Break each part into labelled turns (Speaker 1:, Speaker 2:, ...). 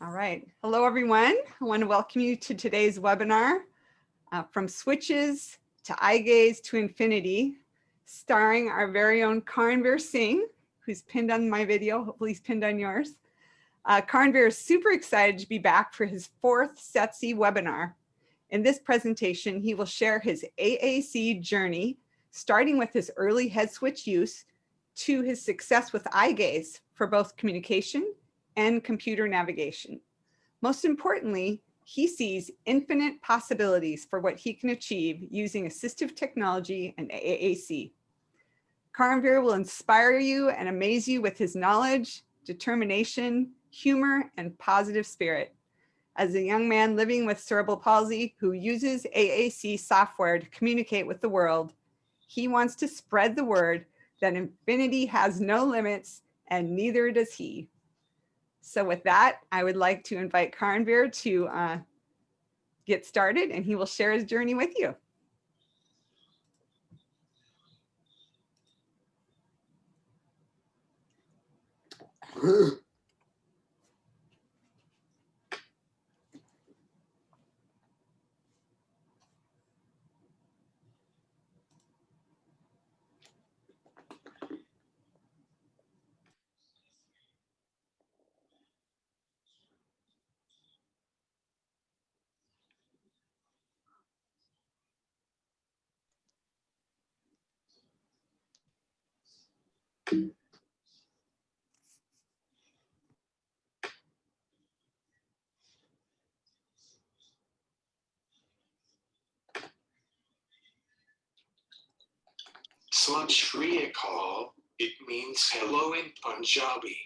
Speaker 1: All right. Hello, everyone. I want to welcome you to today's webinar, From Switches to Eye Gaze to Infinity, starring our very own Karanveer Singh, who's pinned on my video. Hopefully he's pinned on yours. Karanveer is super excited to be back for his fourth SETC webinar. In this presentation, he will share his AAC journey, starting with his early head switch use to his success with eye gaze for both communication and computer navigation. Most importantly, he sees infinite possibilities for what he can achieve using assistive technology and AAC. Karanveer will inspire you and amaze you with his knowledge, determination, humor, and positive spirit. As a young man living with cerebral palsy who uses AAC software to communicate with the world, he wants to spread the word that infinity has no limits and neither does he. So with that, I would like to invite Karanveer to get started, and he will share his journey with you.
Speaker 2: Sat Shri Akal, it means hello in Punjabi.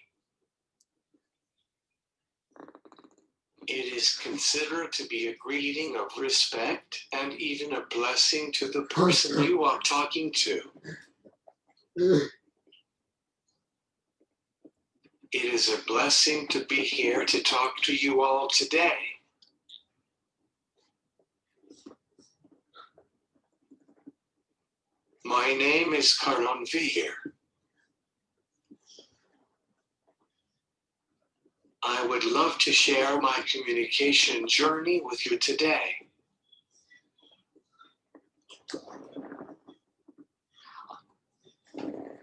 Speaker 2: It is considered to be a greeting of respect and even a blessing to the person you are talking to. It is a blessing to be here to talk to you all today. My name is Karanveer. I would love to share my communication journey with you today.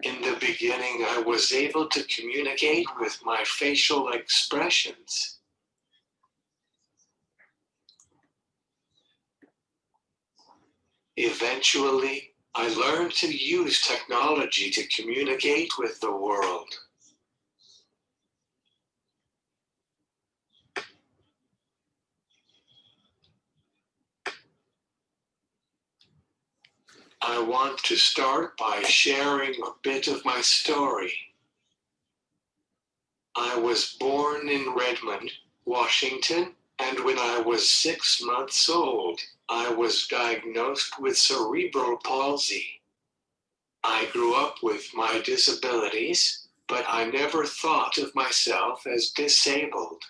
Speaker 2: In the beginning, I was able to communicate with my facial expressions. Eventually, I learned to use technology to communicate with the world. I want to start by sharing a bit of my story. I was born in Redmond, Washington, and when I was 6 months old, I was diagnosed with cerebral palsy. I grew up with my disabilities, but I never thought of myself as disabled.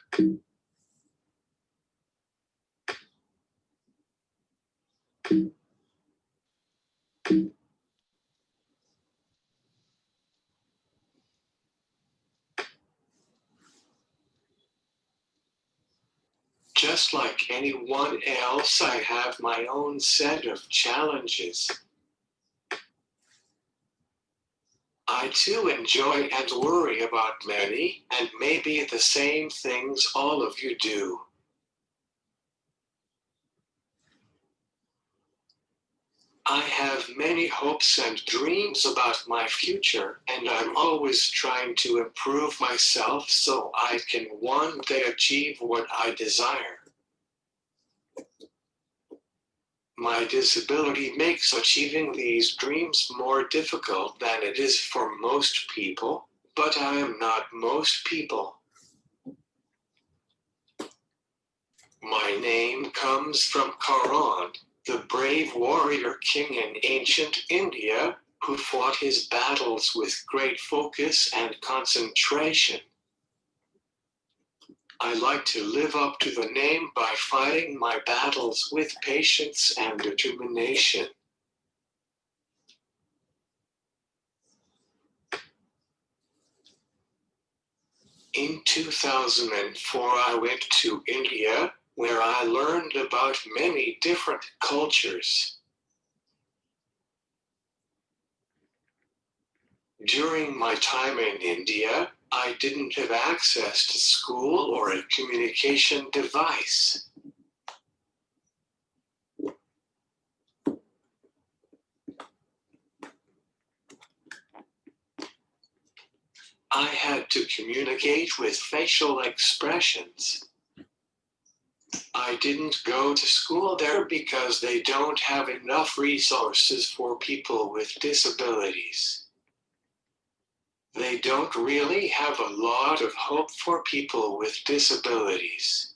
Speaker 2: Just like anyone else, I have my own set of challenges. I too enjoy and worry about many and maybe the same things all of you do. I have many hopes and dreams about my future, and I'm always trying to improve myself so I can one day achieve what I desire. My disability makes achieving these dreams more difficult than it is for most people, but I am not most people. My name comes from Karan, the brave warrior king in ancient India, who fought his battles with great focus and concentration. I like to live up to the name by fighting my battles with patience and determination. In 2004, I went to India, where I learned about many different cultures. During my time in India, I didn't have access to school or a communication device. I had to communicate with facial expressions. I didn't go to school there because they don't have enough resources for people with disabilities. They don't really have a lot of hope for people with disabilities.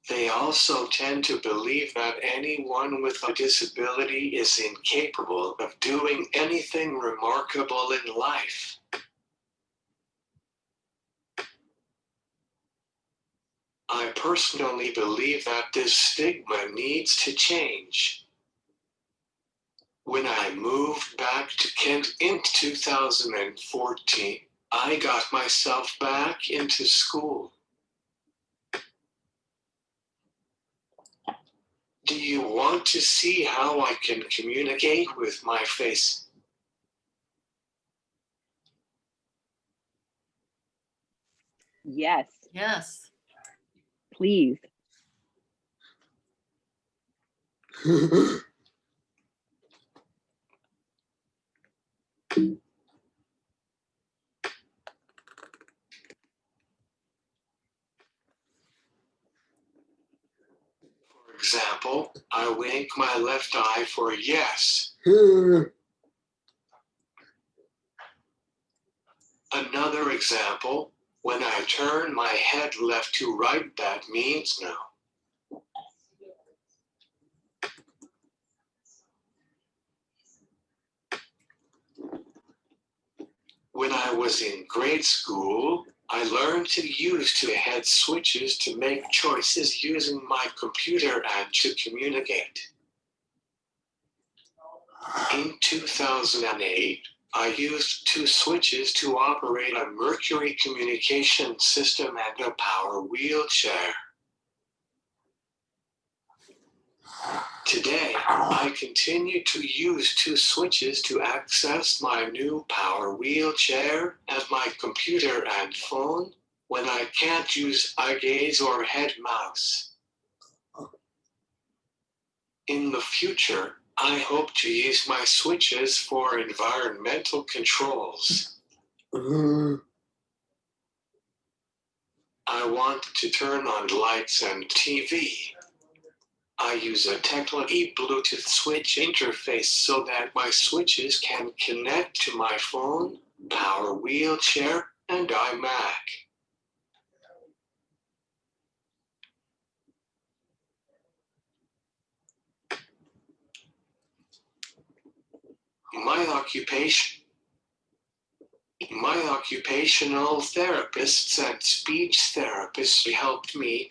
Speaker 2: They also tend to believe that anyone with a disability is incapable of doing anything remarkable in life. I personally believe that this stigma needs to change. When I moved back to Kent in 2014, I got myself back into school. Do you want to see how I can communicate with my face?
Speaker 3: Yes,
Speaker 4: Yes.
Speaker 3: please.
Speaker 2: For example, I wink my left eye for yes. Another example, when I turn my head left to right, that means no. When I was in grade school, I learned to use two-head switches to make choices using my computer and to communicate. In 2008, I used two switches to operate a Mercury communication system and a power wheelchair. Today, I continue to use two switches to access my new power wheelchair and my computer and phone when I can't use eye gaze or head mouse. In the future, I hope to use my switches for environmental controls. I want to turn on lights and TV. I use a Tecla E Bluetooth switch interface so that my switches can connect to my phone, power wheelchair, and iMac. My occupational therapists and speech therapists helped me.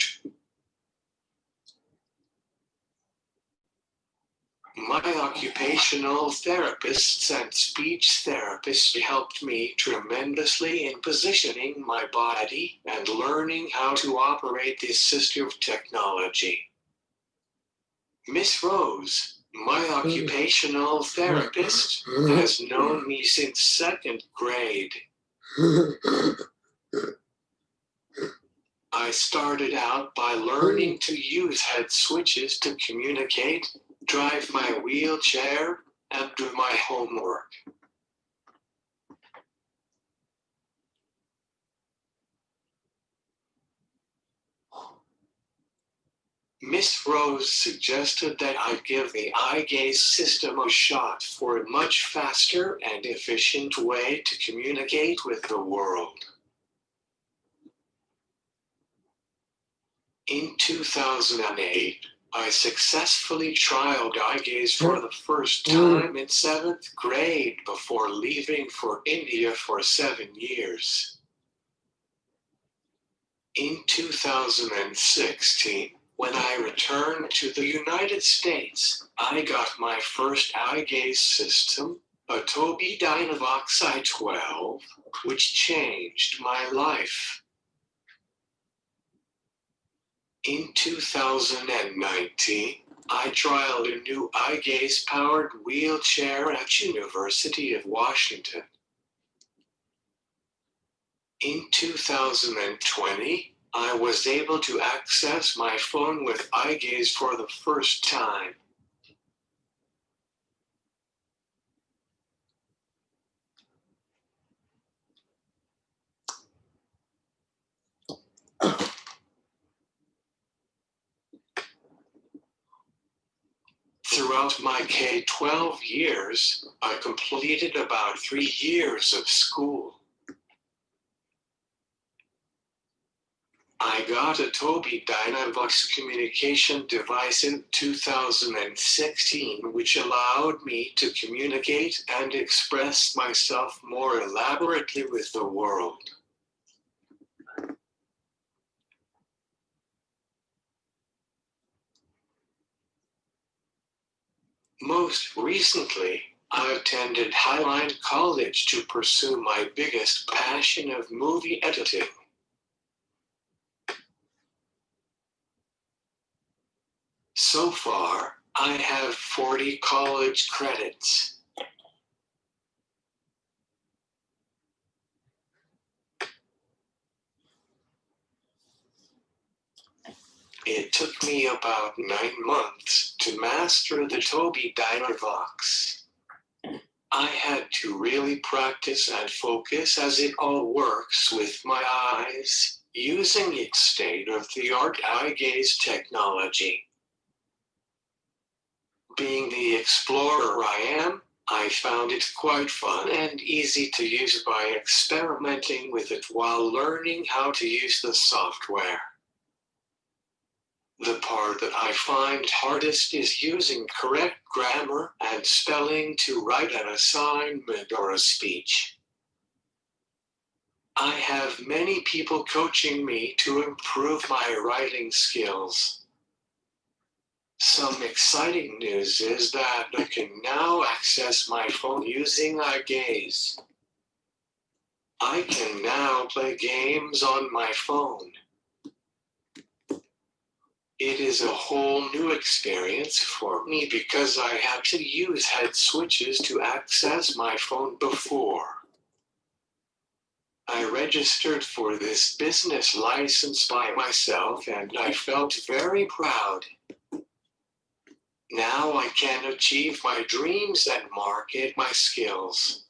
Speaker 2: My occupational therapists and speech therapists helped me tremendously in positioning my body and learning how to operate the assistive technology. Miss Rose, my occupational therapist, has known me since second grade. I started out by learning to use head switches to communicate, drive my wheelchair, and do my homework. Miss Rose suggested that I give the eye gaze system a shot for a much faster and efficient way to communicate with the world. In 2008, I successfully trialed eye gaze for the first time in 7th grade before leaving for India for 7 years. In 2016, when I returned to the United States, I got my first eye gaze system, a Tobii Dynavox i12, which changed my life. In 2019, I trialed a new eye gaze-powered wheelchair at University of Washington. In 2020, I was able to access my phone with eye gaze for the first time. Throughout my K-12 years, I completed about 3 years of school. I got a Tobii Dynavox communication device in 2016, which allowed me to communicate and express myself more elaborately with the world. Most recently, I attended Highline College to pursue my biggest passion of movie editing. So far, I have 40 college credits. It took me about 9 months to master the Tobii Dynavox. I had to really practice and focus as it all works with my eyes, using its state-of-the-art eye gaze technology. Being the explorer I am, I found it quite fun and easy to use by experimenting with it while learning how to use the software. The part that I find hardest is using correct grammar and spelling to write an assignment or a speech. I have many people coaching me to improve my writing skills. Some exciting news is that I can now access my phone using eye gaze. I can now play games on my phone. It is a whole new experience for me because I had to use head switches to access my phone before. I registered for this business license by myself and I felt very proud. Now I can achieve my dreams and market my skills.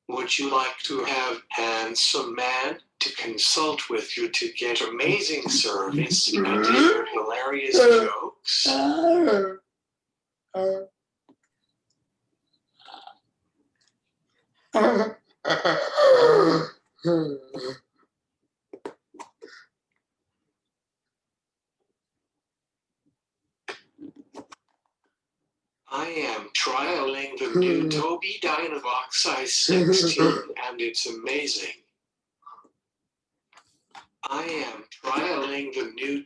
Speaker 2: Would you like to have handsome man to consult with you to get amazing service and hear hilarious jokes? I am trialing the new Tobii Dynavox i16 and it's amazing. I am trialing the new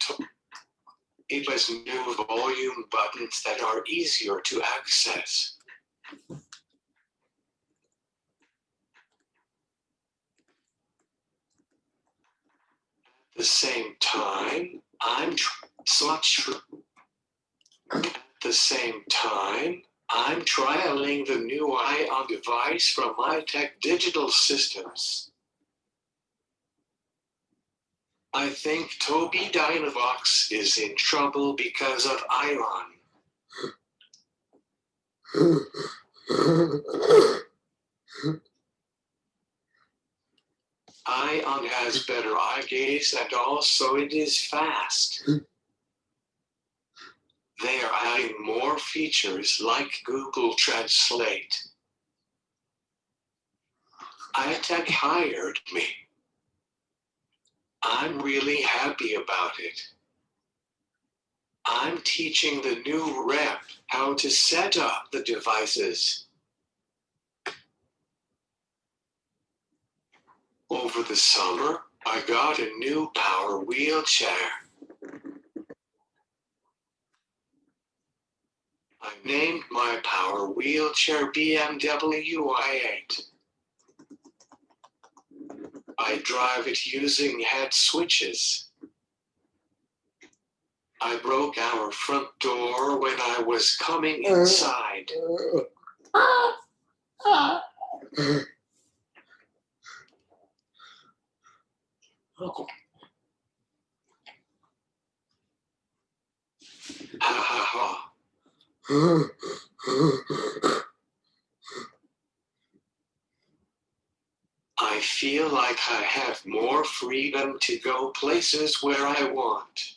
Speaker 2: It has new volume buttons that are easier to access. At the same time, I'm trialing the new Ion device from iTech Digital Systems. I think Tobii Dynavox is in trouble because of Ion. Ion has better eye gaze and also it is fast. They are adding more features like Google Translate. iTech hired me. I'm really happy about it. I'm teaching the new rep how to set up the devices. Over the summer, I got a new power wheelchair. I named my power wheelchair BMW i8. I drive it using head switches. I broke our front door when I was coming inside. Ha ha ha. I feel like I have more freedom to go places where I want.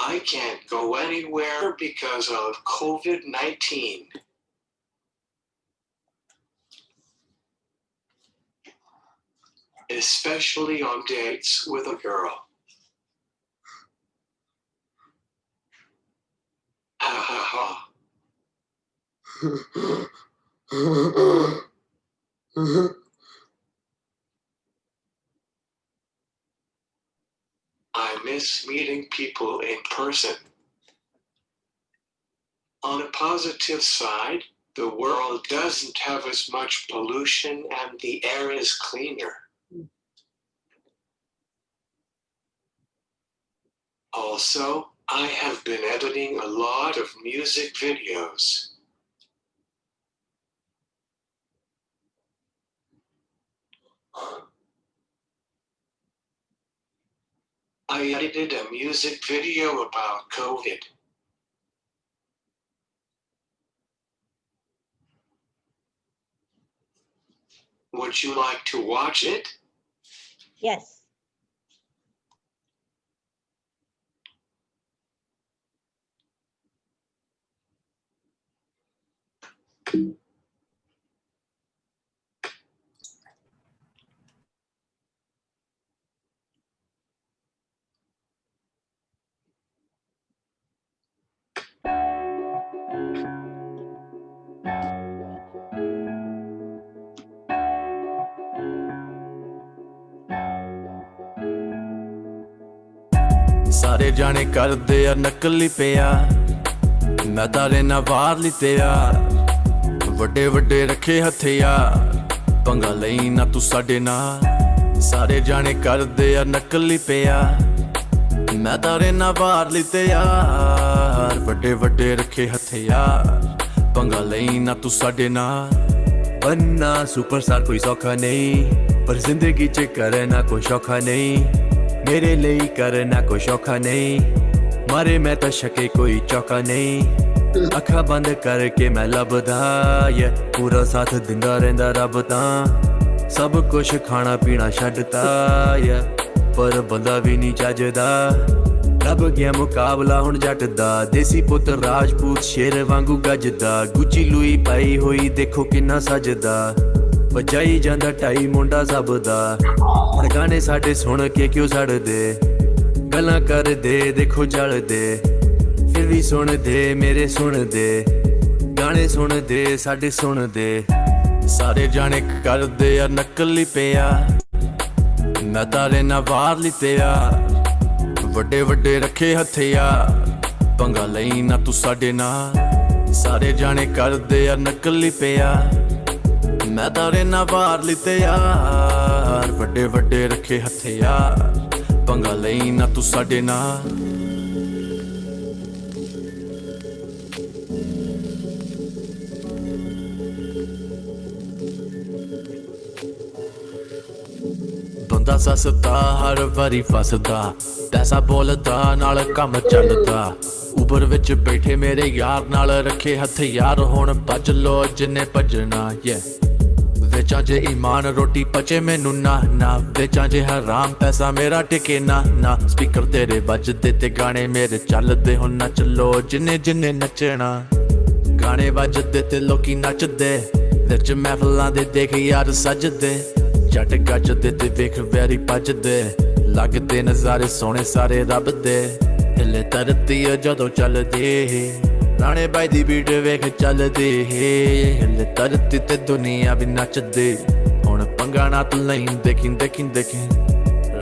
Speaker 2: I can't go anywhere because of COVID-19. Especially on dates with a girl. Ha ha ha. I miss meeting people in person. On a positive side, the world doesn't have as much pollution and the air is cleaner. Also, I have been editing a lot of music videos. I edited a music video about COVID. Would you like to watch it?
Speaker 4: Yes.
Speaker 5: ਸਾਰੇ ਜਾਣੇ ਕਰਦੇ ਆ ਨਕਲੀ ਪਿਆਰ ਮੈਂ ਤਾਂ ਰਹਿਣਾ ਬਾਹਰਲੀ ਤੇ ਯਾਰ ਵੱਡੇ ਵੱਡੇ ਰੱਖੇ ਹਥਿਆਰ ਪੰਗਾ ਲਈ ਨਾ ਤੂੰ ਸਾਡੇ ਨਾਲ ਸਾਰੇ ਜਾਣੇ ਕਰਦੇ ਆ ਨਕਲੀ ਪਿਆਰ ਮੈਂ ਤਾਂ ਰਹਿਣਾ ਬਾਹਰਲੀ ਤੇ ਯਾਰ ਵੱਡੇ ਵੱਡੇ ਰੱਖੇ ਹਥਿਆਰ ਪੰਗਾ ਲਈ ਨਾ ਤੂੰ ਸਾਡੇ ਨਾਲ बनना सुपरस्टार कोई सौखा नहीं पर जिंदगी च करना कोई शौखा नहीं मेरे लिए करना कोई शौखा नहीं मारे मैं तो शके कोई चौका नहीं अखा बंद करके मैं लभदा ये पूरा साथ दिंदा रहिंदा रब तां सब कुछ खाना पीना छड्डता ये पर बंदा भी नहीं चजदा रब गया मुकाबला हुण जट दा देसी पुत राजपूत शेर वांगू गजदा गुची लुई पाई हुई देखो किन्ना सजदा वजाई जांदा टाई मुंडा सबदा हुण गाने साडे सुन के क्यों सड़दे गल्लां कर दे देखो जल दे फिर भी सुन दे मेरे सुन दे गाने सुन दे साडे सुन दे सारे जाने करदे आ नकली प्यार मैं तारे ना बाहरली ते यार ਵੱਡੇ ਵੱਡੇ ਰੱਖੇ ਹਥਿਆਰ ਪੰਗਾ ਲਈ ਨਾ ਤੂੰ ਸਾਡੇ ਨਾਲ ਸਾਰੇ ਜਾਣੇ ਕਰਦੇ ਆ ਨਕਲੀ ਪਿਆਰ ਮੈਂ ਤਾਂ ਰਹਿਣਾ ਬਾਹਰਲੀ ਤੇ ਯਾਰ ਵੱਡੇ ਵੱਡੇ ਰੱਖੇ ਹਥਿਆਰ ਪੰਗਾ ਲਈ ਨਾ ਤੂੰ ਸਾਡੇ ਨਾਲ ਬੰਦਾ ਸਸਤਾ ਹਰ ਵਾਰੀ ਫਸਦਾ ਪੈਸਾ ਬੋਲਦਾ ਨਾਲ ਕੰਮ ਚੱਲਦਾ ਉਬਰ ਵਿੱਚ ਬੈਠੇ ਮੇਰੇ ਯਾਰ ਨਾਲ ਰੱਖੇ ਹਥਿਆਰ ਹੁਣ ਭੱਜ ਲੋ ਜਿੰਨੇ ਭੱਜਣਾ ਵੇਚਾਂ ਜੇ ਈਮਾਨ ਰੋਟੀ ਪਚੇ ਮੈਨੂੰ ਨਾ ਨਾ ਵੇਚਾਂ ਜੇ ਹਰਾਮ ਪੈਸਾ ਮੇਰਾ ਟਿਕੇ ਨਾ ਨਾ ਸਪੀਕਰ ਤੇਰੇ ਵੱਜਦੇ ਤੇ ਗਾਣੇ ਮੇਰੇ ਚੱਲਦੇ ਹੁਣ ਨੱਚ ਲੋ ਜਿੰਨੇ ਜਿੰਨੇ ਨੱਚਣਾ ਗਾਣੇ ਵੱਜਦੇ ਤੇ ਲੋਕੀ ਨੱਚਦੇ ਵਿੱਚ ਮਹਿਫਲਾਂ ਦੇ ਦੇਖ ਯਾਰ ਸੱਜਦੇ ਜੱਟ ਗੱਜਦੇ ਤੇ ਵੇਖ ਵੈਰੀ ਭੱਜਦੇ ਲੱਗਦੇ ਨਜ਼ਾਰੇ ਸੋਹਣੇ ਸਾਰੇ ਰੱਬ ਦੇ ਹਿੱਲੇ ਧਰਤੀ ਜਦੋਂ ਚੱਲਦੀ ਰਾਣੇ ਬਾਈ ਦੀ ਬੀਟ ਵੇਖ ਚੱਲਦੀ ਹਿੱਲੇ ਧਰਤੀ ਤੇ ਦੁਨੀਆ ਵੀ ਨੱਚਦੀ ਹੁਣ पंगा ना तू नहीं देखी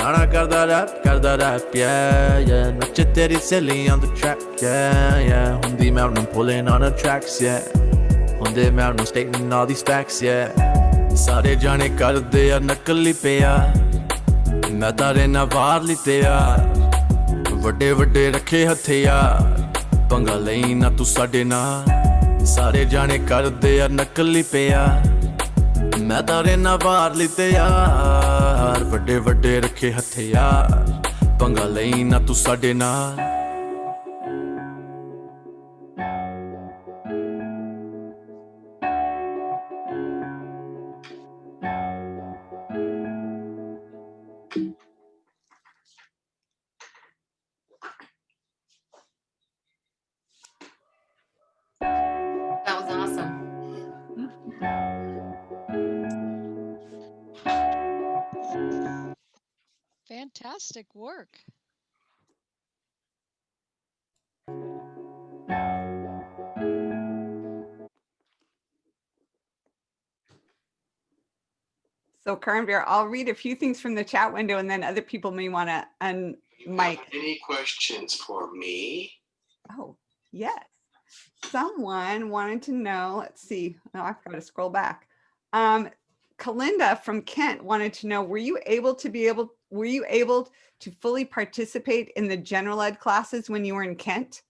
Speaker 5: राणा करदा rap yeah नचे तेरी सहेली on the track yeah हुंदी मैं I'm pulling on the tracks yeah हुंदे मैं I'm stating all these facts yeah सारे जाने करदे आ नकली पिया मैं तारे ना वार लिते यार वड्डे वड्डे रखे हथियार पंगा लई ना तू साडे नाल सारे जाने करदे आ नकली पिया मैं तारे ना वार लिते यार वड्डे वड्डे रखे हथियार पंगा लई ना तू साडे नाल
Speaker 6: That was awesome.
Speaker 7: Fantastic work.
Speaker 1: So Karanveer, I'll read a few things from the chat window and then other people may want to
Speaker 2: You have
Speaker 1: unmic.
Speaker 2: any questions for me?
Speaker 1: Oh, yes. Someone wanted to know, let's see, oh, I've got to scroll back. Kalinda from Kent wanted to know, were you able to fully participate in the general ed classes when you were in Kent?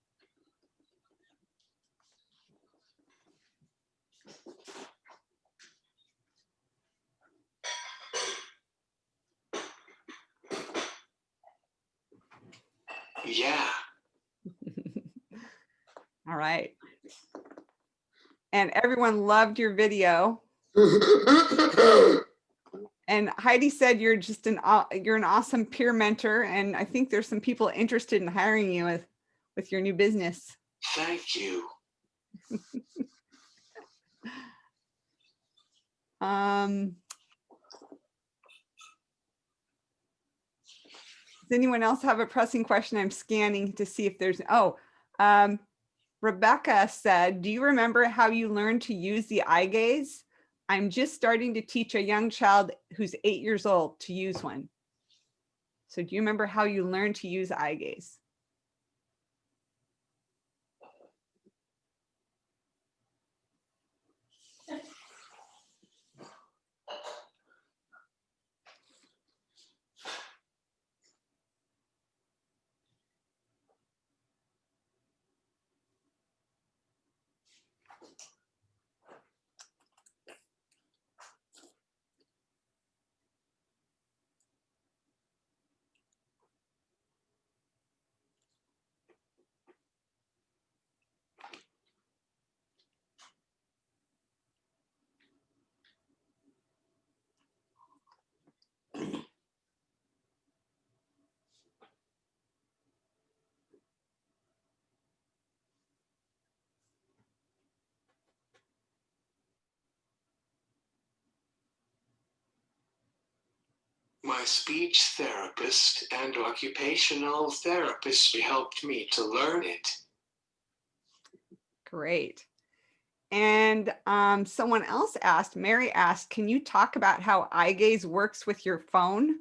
Speaker 2: Yeah.
Speaker 1: All right. And everyone loved your video. And Heidi said you're just an awesome peer mentor, and I think there's some people interested in hiring you with your new business.
Speaker 2: Thank you.
Speaker 1: Does anyone else have a pressing question? I'm scanning to see if there's, Rebecca said, do you remember how you learned to use the eye gaze? I'm just starting to teach a young child who's 8 years old to use one. So do you remember how you learned to use eye gaze?
Speaker 2: My speech therapist and occupational therapist helped me to learn it.
Speaker 1: Great. And someone else asked, Mary asked, can you talk about how eye gaze works with your phone?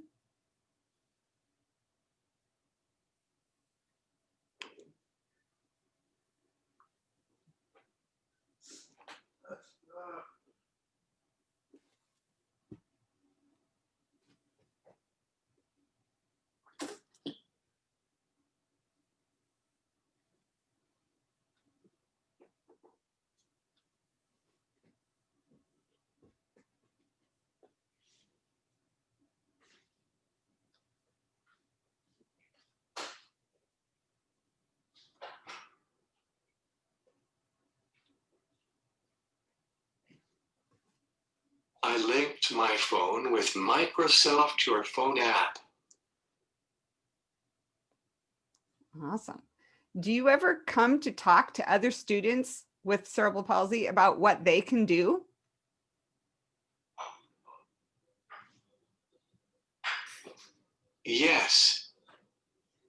Speaker 2: I linked my phone with Microsoft Your Phone app.
Speaker 1: Awesome. Do you ever come to talk to other students with cerebral palsy about what they can do?
Speaker 2: Yes.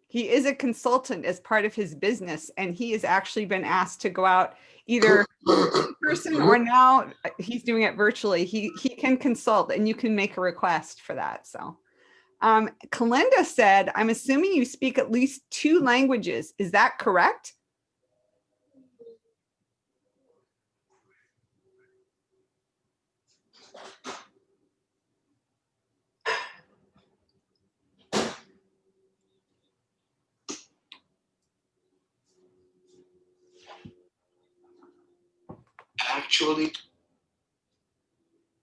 Speaker 1: He is a consultant as part of his business, and he has actually been asked to go out either in person or now he's doing it virtually. He can consult and you can make a request for that. So Kalinda said, I'm assuming you speak at least 2 languages. Is that correct?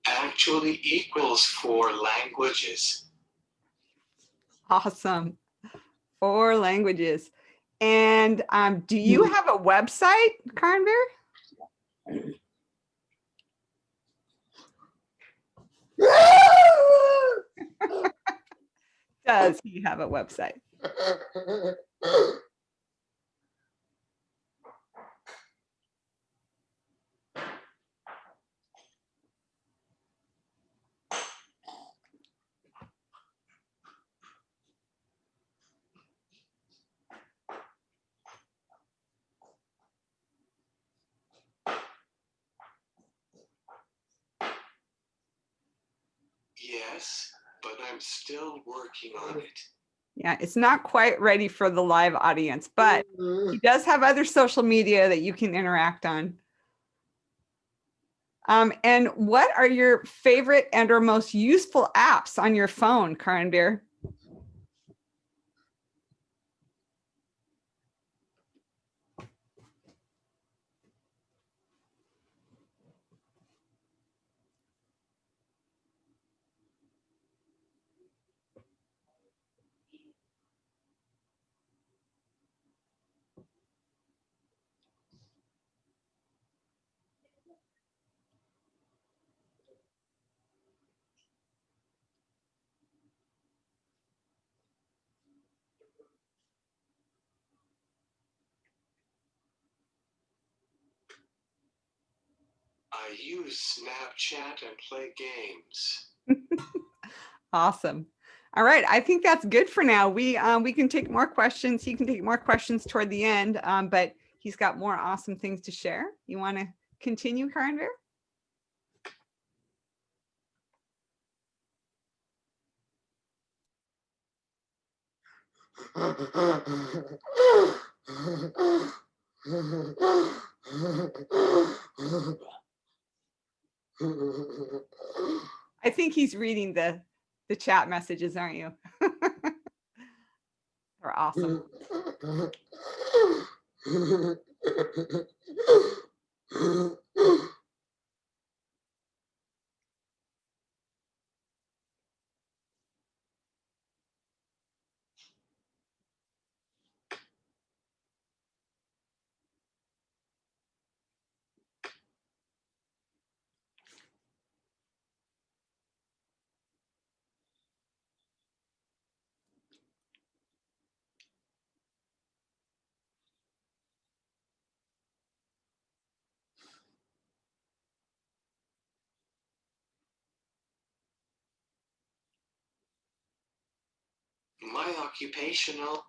Speaker 2: Actually equals 4 languages.
Speaker 1: Awesome. 4 languages. And do you have a website, Karanveer? Does he have a website?
Speaker 2: Yes, but I'm still working on it.
Speaker 1: Yeah, it's not quite ready for the live audience, but he does have other social media that you can interact on. And what are your favorite and or most useful apps on your phone, Karanveer?
Speaker 2: I use Snapchat and play games.
Speaker 1: Awesome. All right, I think that's good for now. We can take more questions. He can take more questions toward the end, but he's got more awesome things to share. You want to continue, Karanveer? I think he's reading the chat messages, aren't you? They're awesome.
Speaker 2: My occupational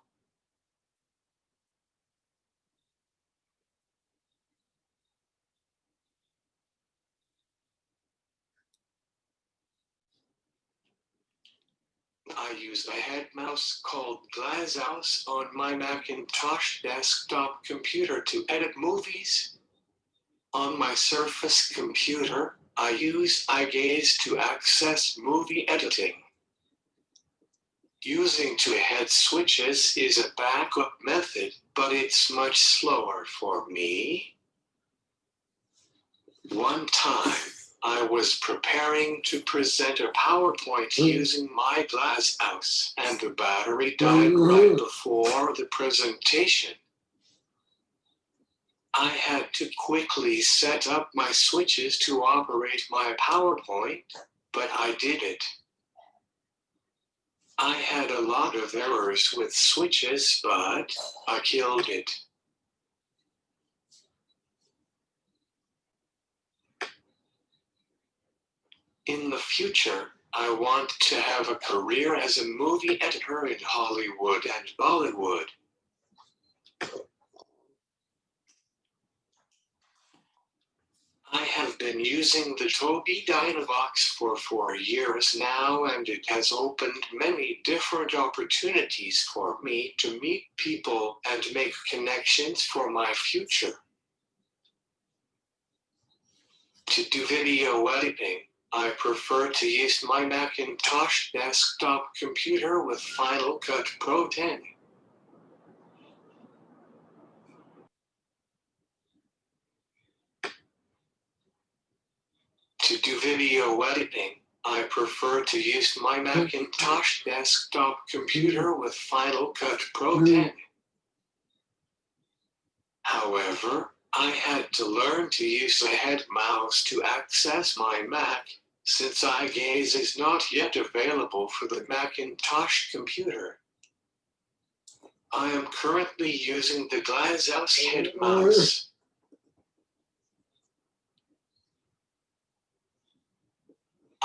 Speaker 2: I use a head mouse called Glasshouse on my Macintosh desktop computer to edit movies. On my Surface computer, I use iGaze to access movie editing. Using 2-head switches is a backup method, but it's much slower for me. One time, I was preparing to present a PowerPoint using my Glasshouse, and the battery died right before the presentation. I had to quickly set up my switches to operate my PowerPoint, but I did it. I had a lot of errors with switches, but I killed it. In the future, I want to have a career as a movie editor in Hollywood and Bollywood. I have been using the Tobii Dynavox for 4 years now, and it has opened many different opportunities for me to meet people and make connections for my future. To do video editing, I prefer to use my Macintosh desktop computer with Final Cut Pro 10. To do video editing, I prefer to use my Macintosh desktop computer with Final Cut Pro 10. However, I had to learn to use a head mouse to access my Mac, since iGaze is not yet available for the Macintosh computer. I am currently using the Glasshouse head mouse.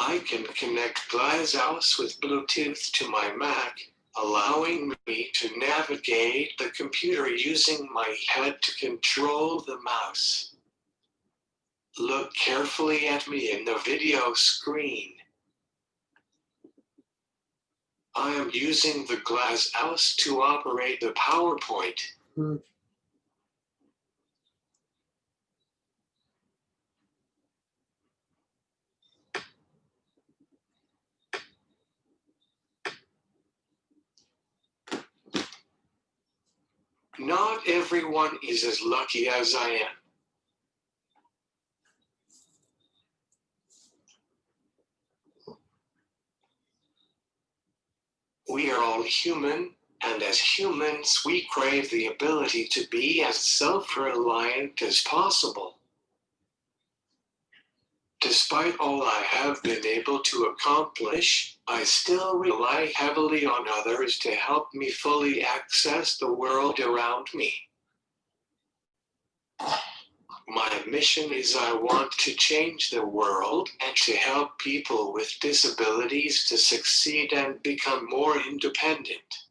Speaker 2: I can connect Glasshouse with Bluetooth to my Mac, allowing me to navigate the computer using my head to control the mouse. Look carefully at me in the video screen. I am using the Glasshouse to operate the PowerPoint. Not everyone is as lucky as I am. We are all human, and as humans we crave the ability to be as self-reliant as possible. Despite all I have been able to accomplish, I still rely heavily on others to help me fully access the world around me. My mission is I want to change the world and to help people with disabilities to succeed and become more independent.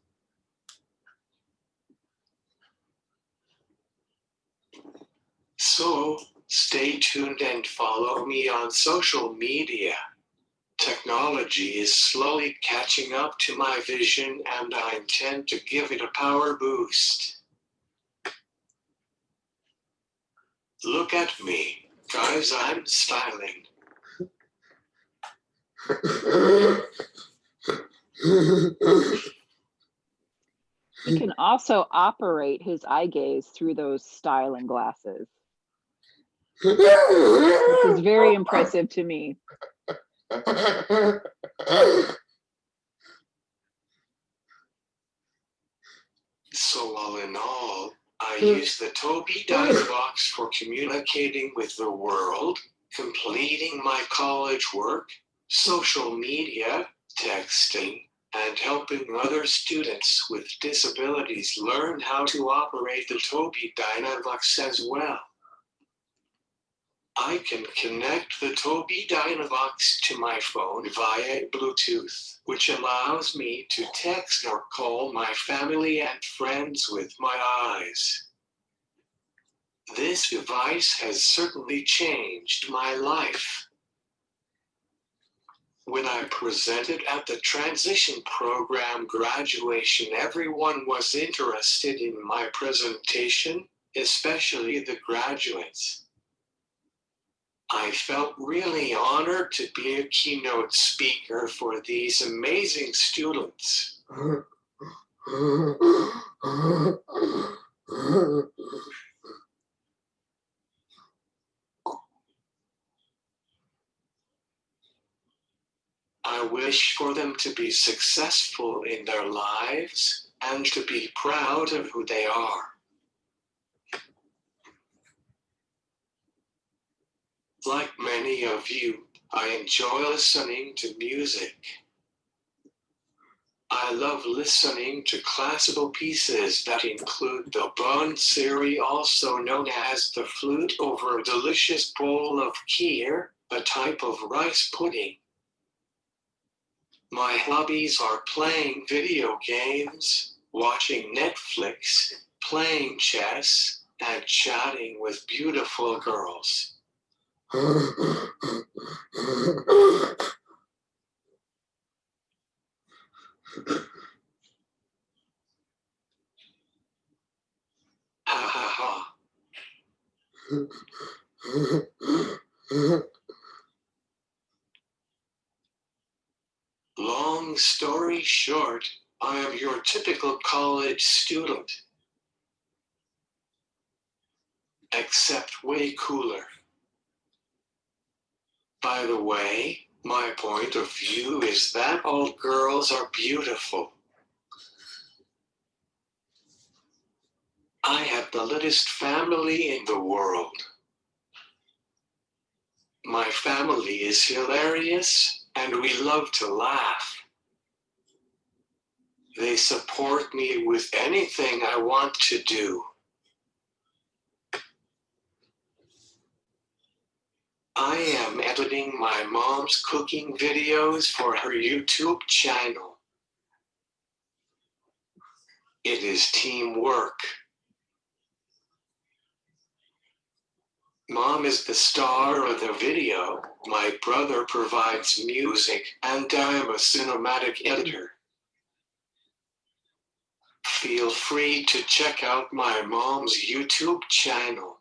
Speaker 2: So, stay tuned and follow me on social media. Technology is slowly catching up to my vision, and I intend to give it a power boost. Look at me, guys, I'm styling.
Speaker 3: He can also operate his eye gaze through those styling glasses. This is very impressive to me.
Speaker 2: So all in all, I use the Tobii Dynavox for communicating with the world, completing my college work, social media, texting, and helping other students with disabilities learn how to operate the Tobii Dynavox as well. I can connect the Tobii Dynavox to my phone via Bluetooth, which allows me to text or call my family and friends with my eyes. This device has certainly changed my life. When I presented at the transition program graduation, everyone was interested in my presentation, especially the graduates. I felt really honored to be a keynote speaker for these amazing students. I wish for them to be successful in their lives and to be proud of who they are. Like many of you, I enjoy listening to music. I love listening to classical pieces that include the bonsiri, also known as the flute, over a delicious bowl of kheer, a type of rice pudding. My hobbies are playing video games, watching Netflix, playing chess, and chatting with beautiful girls. Ha ha ha. Long story short, I am your typical college student. Except way cooler. By the way, my point of view is that all girls are beautiful. I have the littest family in the world. My family is hilarious, and we love to laugh. They support me with anything I want to do. I am editing my mom's cooking videos for her YouTube channel. It is teamwork. Mom is the star of the video, my brother provides music, and I am a cinematic editor. Feel free to check out my mom's YouTube channel.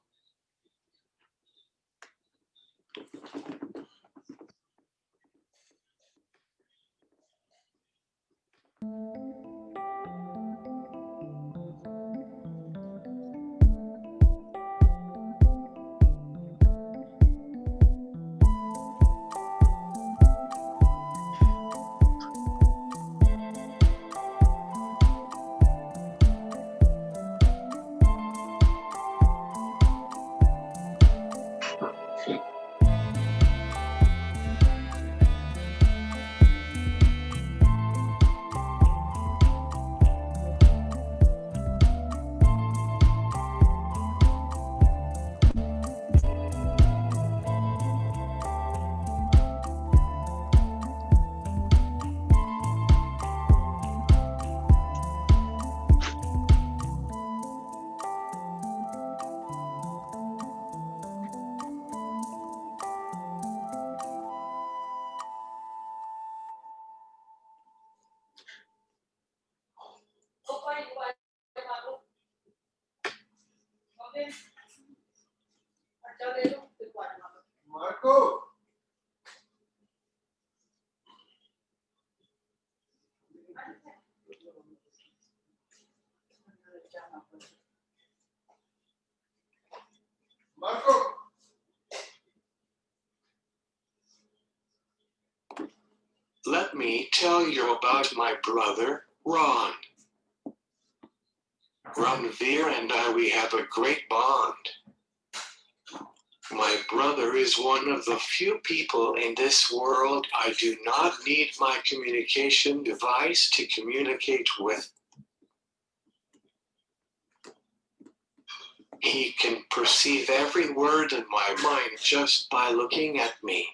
Speaker 8: Marco. Marco.
Speaker 2: Let me tell you about my brother, Ron. Karanveer and we have a great bond. My brother is one of the few people in this world I do not need my communication device to communicate with. He can perceive every word in my mind just by looking at me.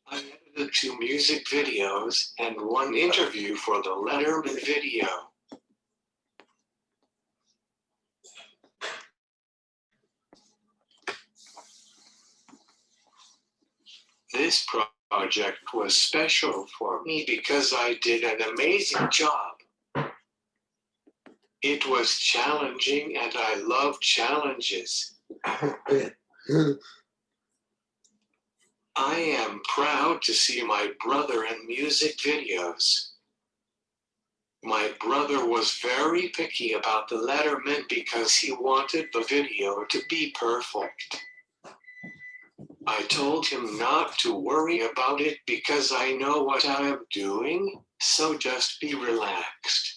Speaker 2: I edited 2 music videos and 1 interview for the Letterman video. This project was special for me because I did an amazing job. It was challenging and I love challenges. I am proud to see my brother in music videos. My brother was very picky about the Letterman because he wanted the video to be perfect. I told him not to worry about it because I know what I am doing, so just be relaxed.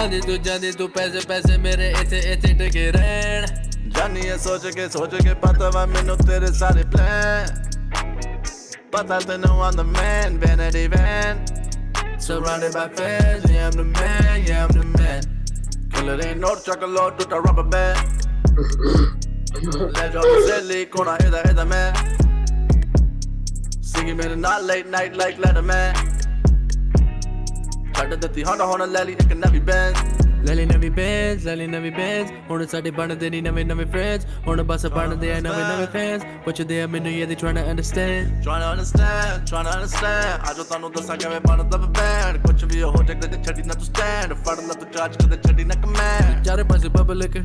Speaker 5: ਆਂਦੀ ਤੂੰ ਜਾਂਦੀ ਤੂੰ ਪੈਸੇ ਪੈਸੇ ਮੇਰੇ ਇੱਥੇ ਇੱਥੇ ਟਕੇ ਰਹਿਣ ਜਾਨੀ ਐ ਸੋਚ ਕੇ ਪਤਾ ਵਾ ਮੈਨੂੰ ਤੇਰੇ ਸਾਰੇ ਪਲਾਨ ਪਤਾ ਤੈਨੂੰ I'm the man, vanity van Surrounded by fans, yeah, I'm the man, yeah, I'm the man. Killer ain't no chocolate to the rubber band. Let your silly corner, hit the man. Singing me not late night like Letterman. Try to the Honda Honda Lally, it can never bend. Lally never bends, Lally never bends. On ਸਾਡੇ ਬਣਦੇ ਨਹੀਂ ਨਵੇਂ friends. ਹੁਣ ਬਸ ਬਣਦੇ ਆ ਨਵੇਂ fans. ਪੁੱਛਦੇ ਆ ਮੈਨੂੰ ਇਹ they trying to understand. Trying to understand. ਅੱਜ ਤੁਹਾਨੂੰ ਦੱਸਾਂ ਕਿਵੇਂ ਬਣਦਾ band. ਕੁਝ ਵੀ ਹੋ ਜਾਏ ਕਦੇ ਛੱਡੀ ਨਾ ਤੂੰ stand. ਫੜ ਲੈ ਤੂੰ ਚਾਰਜ ਕਦੇ ਛੱਡੀ ਨਾ command. ਚਾਰੇ ਪਾਸੇ public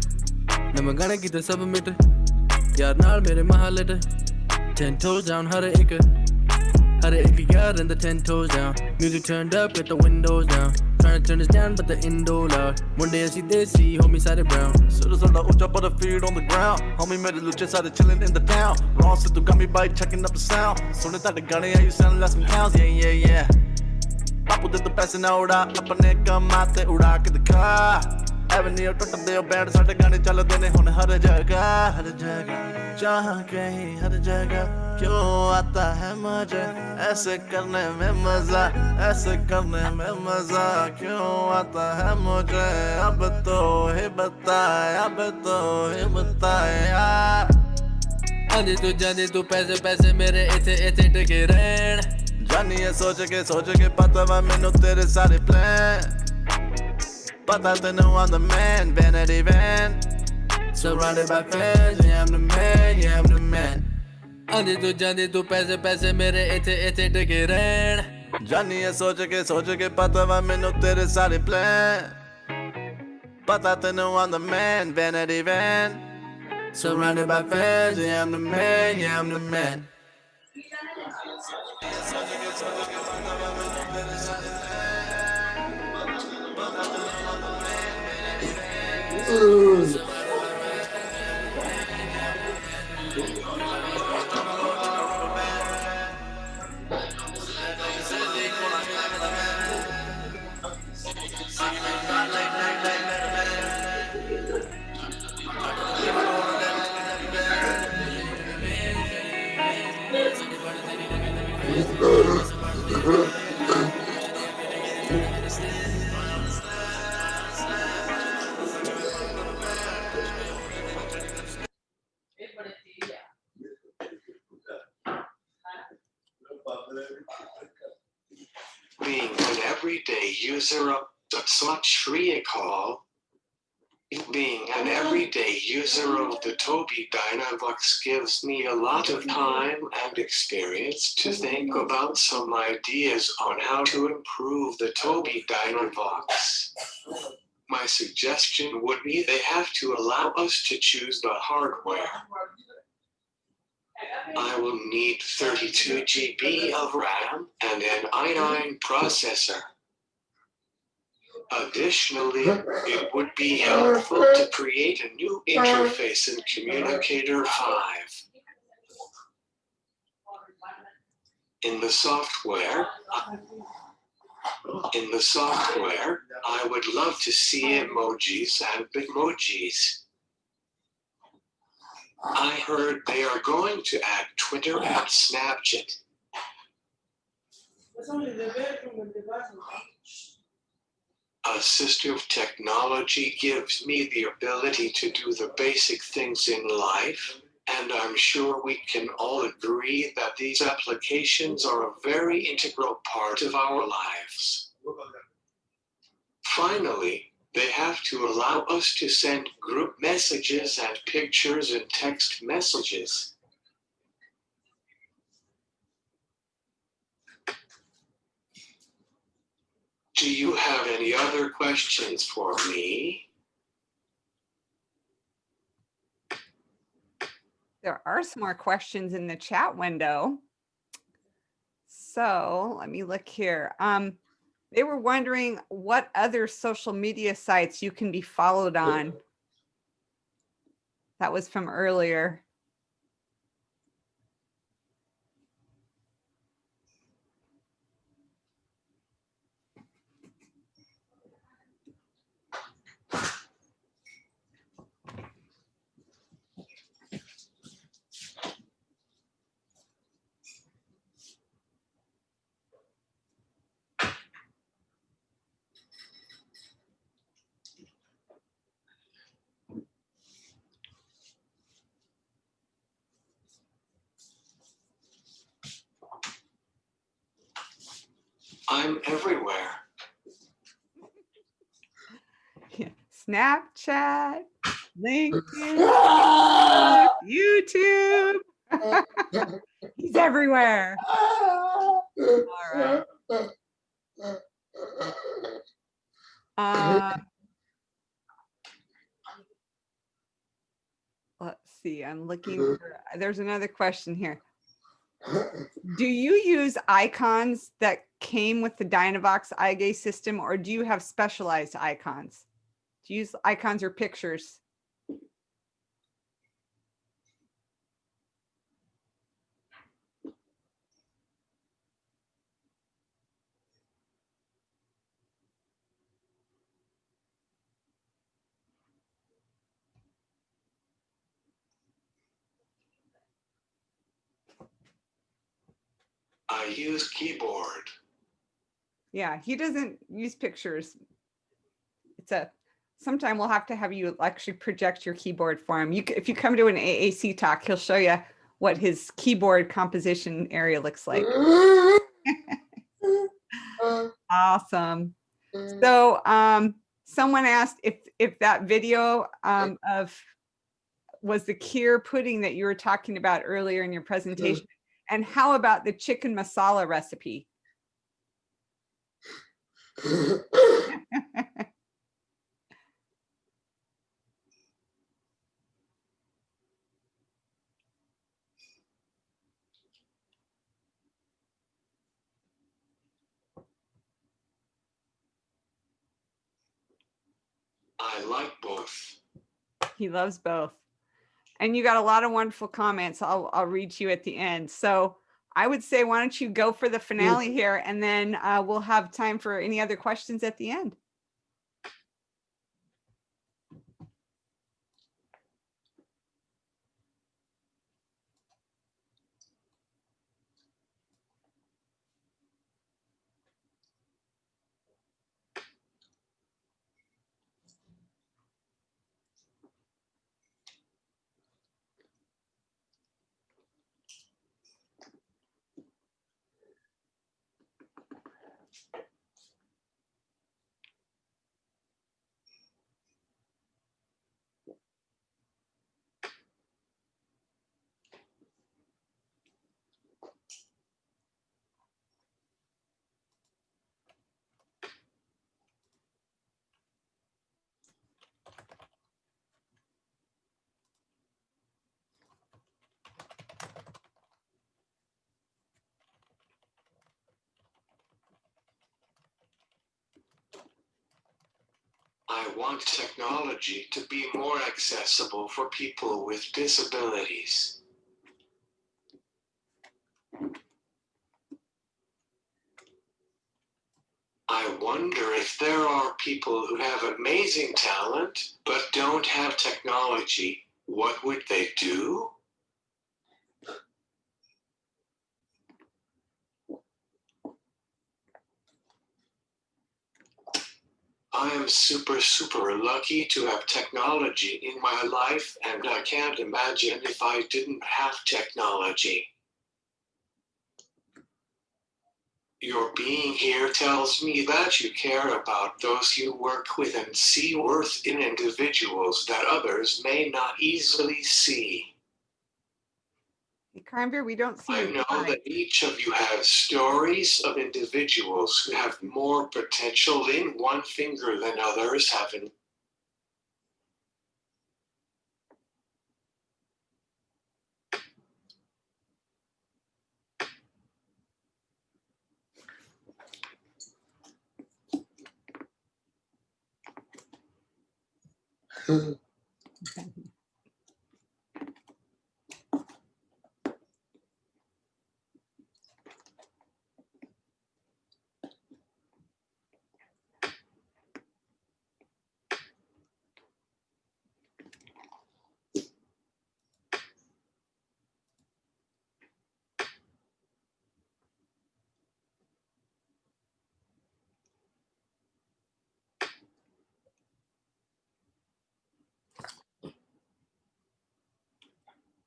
Speaker 5: ਨਵਾਂ ਗਾਣੇ ਕੀਤੇ ਸਭ ਮਿਟ ਯਾਰ ਨਾਲ ਮੇਰੇ ਮਹੱਲੇ ਤੇ 10 toes down ਹਰ ਇੱਕ yard and the 10 toes down. Music turned up, got the windows down. Trying to turn this down, but the indo loud. One day I see this, see homie side it brown. Suitors on the ucha, but the feet on the ground. Homie made it look just started chilling in the town. Wrong sit to got me by checking up the sound. Soon as I the gun, yeah, you sound less from pounds, yeah. Papu did the passing out, apne kamate uda ke dikha. Avenue टूटते हो band साढ़े गाने चलते ने हुन हर जगह जहाँ कहीं हर जगह क्यों आता है मजा ऐसे करने में मजा क्यों आता है मुझे अब तो ही बताए यार आंधी तू पैसे मेरे इथे टिके रहन जानी है सोच के पता वा मैनू तेरे सारे plan But I know I'm the man, vanity van. Surrounded by fans, yeah, I'm the man, yeah, I'm the man. आंधी तू पैसे मेरे इथे टिके रहन जानी है सोच के पता वा मैनू तेरे सारे प्लान पता तैनू I'm the man, vanity van. Surrounded by fans, yeah, I'm the man, yeah, I'm the man.
Speaker 2: Being an everyday user of such recall, being an everyday user of the Tobii Dynavox gives me a lot of time and experience to think about some ideas on how to improve the Tobii Dynavox. My suggestion would be they have to allow us to choose the hardware. I will need 32 GB of RAM and an i9 processor. Additionally, it would be helpful to create a new interface in Communicator 5. In the software, I would love to see emojis and bitmojis. I heard they are going to add Twitter and Snapchat. Assistive technology gives me the ability to do the basic things in life, and I'm sure we can all agree that these applications are a very integral part of our lives. Finally, they have to allow us to send group messages and pictures and text messages. Do you have any other questions for me?
Speaker 1: There are some more questions in the chat window. So let me look here. They were wondering what other social media sites you can be followed on. That was from earlier.
Speaker 2: I'm everywhere.
Speaker 1: Yeah. Snapchat, LinkedIn, YouTube. He's everywhere. All right. Let's see. I'm looking for, there's another question here. Do you use icons that came with the Dynavox eye gaze system, or do you have specialized icons? Do you use icons or pictures?
Speaker 2: I use keyboard.
Speaker 1: Yeah, he doesn't use pictures. Sometime we'll have to have you actually project your keyboard for him. If you come to an AAC talk, he'll show you what his keyboard composition area looks like. Awesome. So someone asked if that video was the kheer pudding that you were talking about earlier in your presentation. And how about the chicken masala recipe?
Speaker 2: I like both.
Speaker 1: He loves both. And you got a lot of wonderful comments. I'll read to you at the end. So I would say, why don't you go for the finale here, and then we'll have time for any other questions at the end.
Speaker 2: I want technology to be more accessible for people with disabilities. I wonder if there are people who have amazing talent but don't have technology. What would they do? I am super lucky to have technology in my life, and I can't imagine if I didn't have technology. Your being here tells me that you care about those you work with and see worth in individuals that others may not easily see.
Speaker 1: Hey, Karanveer, we don't see
Speaker 2: I
Speaker 1: your
Speaker 2: know
Speaker 1: slide.
Speaker 2: that each of you has stories of individuals who have more potential in one finger than others have in.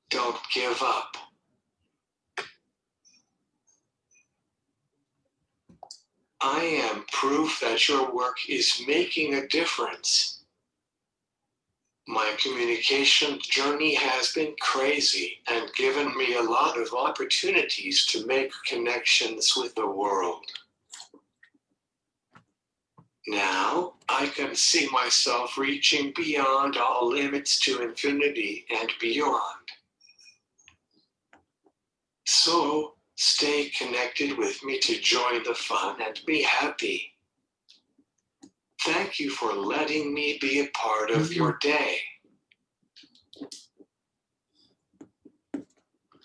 Speaker 2: Don't give up. I am proof that your work is making a difference. My communication journey has been crazy and given me a lot of opportunities to make connections with the world. Now, I can see myself reaching beyond all limits to infinity and beyond. So, stay connected with me to join the fun and be happy. Thank you for letting me be a part of your day.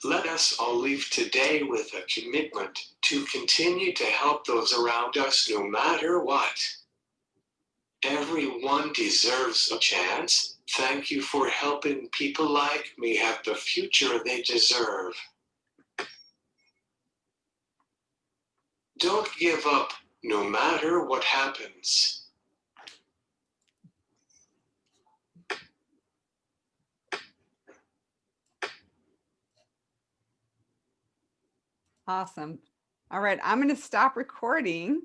Speaker 2: Let us all leave today with a commitment to continue to help those around us no matter what. Everyone deserves a chance. Thank you for helping people like me have the future they deserve. Don't give up, no matter what happens.
Speaker 1: Awesome. All right, I'm going to stop recording